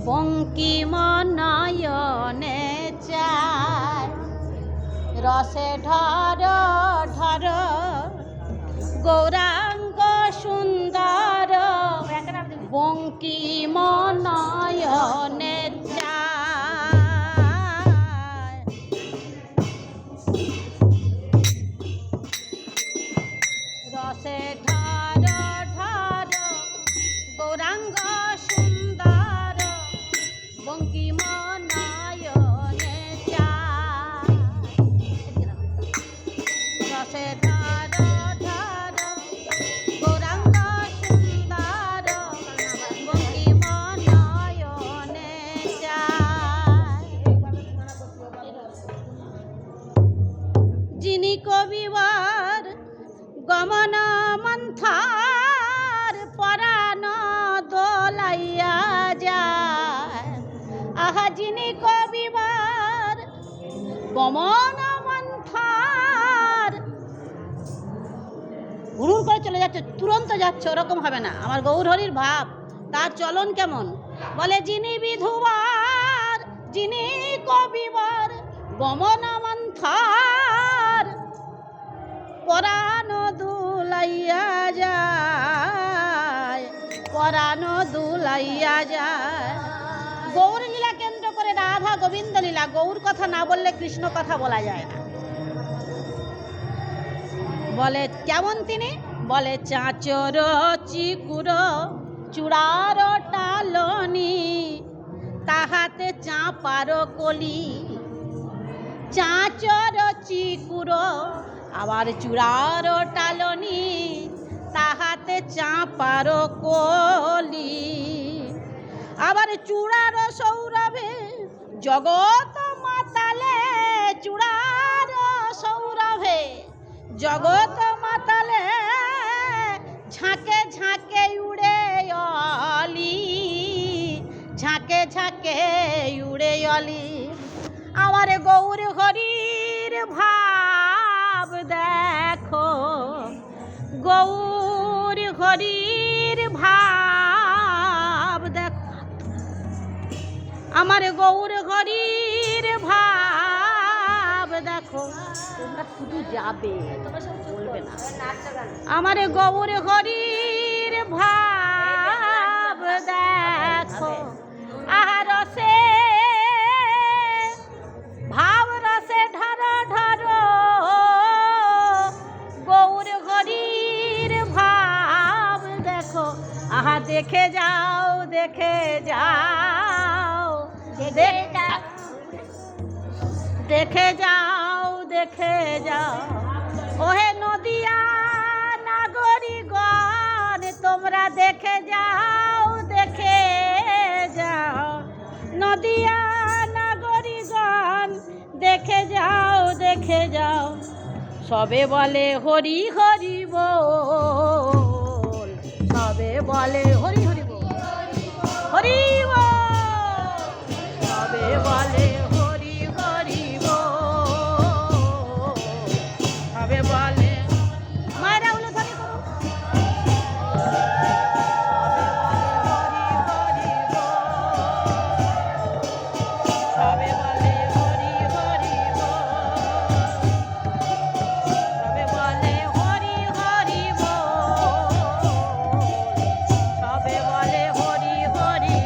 বঙ্কিম নয়নে চায় রসে ঢর ঢর গৌরাঙ্গ সুন্দর বঙ্কিম নয়নে চায় রসে ঢর ঢর গৌরাঙ্গ সুন্দর বঙ্কিম নয়নে চায় রসে ঢর ঢর গৌরাঙ্গ সুন্দর বঙ্কিম নয়নে চায় যিনি কবিবার গমন মন্থার পরাণ দোলাইয়া যায় আহা যিনি কবিবার গমন মন্থার হুড়ুর করে চলে যাচ্ছে তুরন্ত যাচ্ছে ওরকম হবে না আমার গৌরহরির ভাব তার চলন কেমন বলে যিনি বিধুবার যিনি কবিবার গমন মন্থার পরাণ দুলাইয়া যায় পরাণ দুলাইয়া যায় গৌর লীলা কেন্দ্র করে রাধা গোবিন্দ লীলা গৌর কথা না বললে কৃষ্ণ কথা বলা যায় না বলে কেমন তিনি বলে চাঁচর চিকুর চূড়ার টালনি তাহাতে চাঁপার কলি চাঁচর চিকুর আবার চূড়ার টালনি তাহাতে চাঁপার কলি আবার চূড়ার সৌরভে জগৎ মাতালে চূড়ার সৌরভে জগৎ মাতালে ঝাঁকে ঝাঁকে উড়ে অলি ঝাঁকে ঝাঁকে উড়ে অলি আমার গৌর হরির ভাব দেখো গৌর হরির ভাব দেখো আমার গৌর হরির ভাব দেখো তোমরা শুধু যাবে বলবে না আমার গৌর হরির ভাব দেখো আহা রসে ভাব রসে ঢর ঢর গৌর হরির ভাব দেখো আহা দেখে যাও দেখে যাও দেখে যাও দেখে যাও ওহে নদিয়া নাগরিকগণ তোমরা দেখে যাও দেখে যাও নদিয়া নাগরিকগণ দেখে যাও দেখে যাও সবে বলে হরি হরি বল সবে বলে হরি হরি বল হরি বল সবে বলে হরি হরি বল সবে বলে মায়েরা উলে ধরে করো সবে বলে হরি হরি বল সবে বলে হরি হরি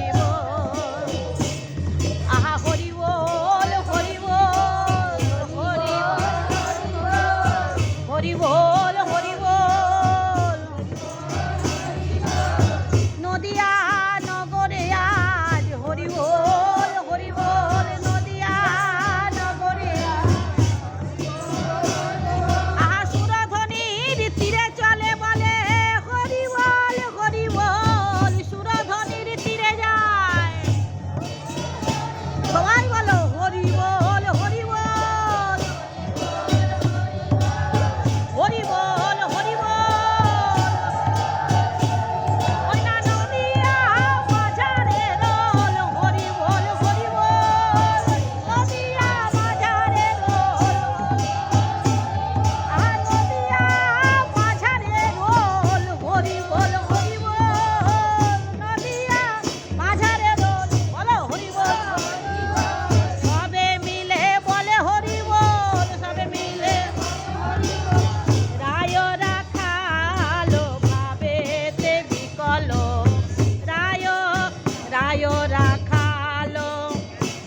রায় রাখালো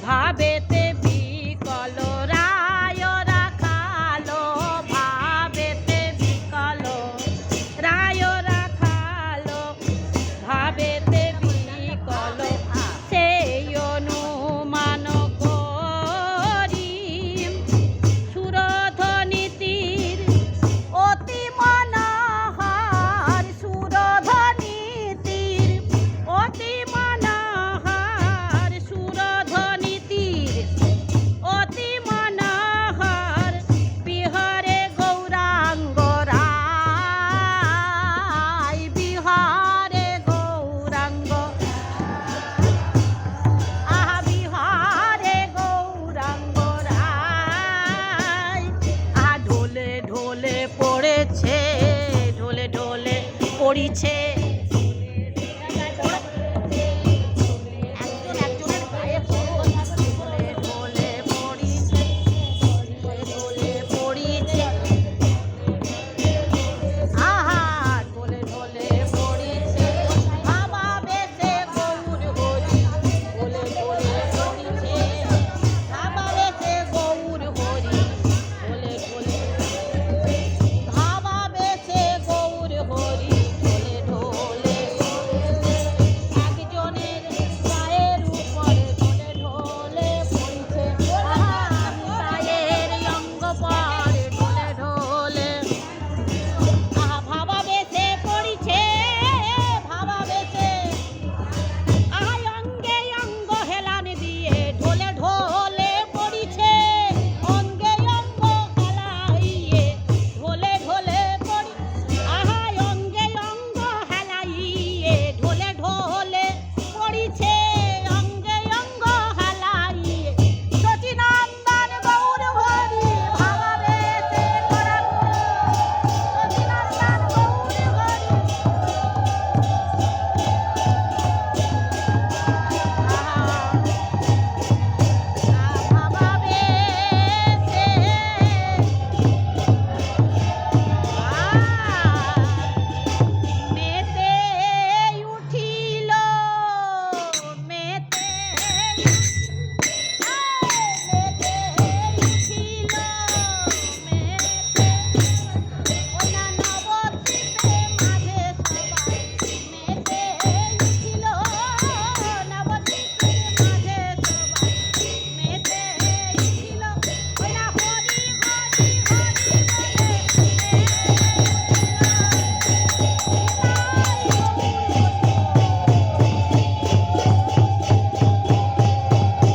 ভাবেতে বিকল, রায় রাখালো ভাবেতে বিকল, রায় রাখালো ভাবেতে বিকল, সেই অনুমান করি সুরধ্বনিতির অতি মনোহর, সুরধ্বনিতির অতি মনোহর, সুরধ্বনিতির অতি মনোহর, বিহারে গৌরাঙ্গ রায়, বিহারে গৌরাঙ্গ, আহা বিহারে গৌরাঙ্গ রায়, আহা ঢোলে ঢোলে পড়েছে, ঢোলে ঢোলে পড়িছে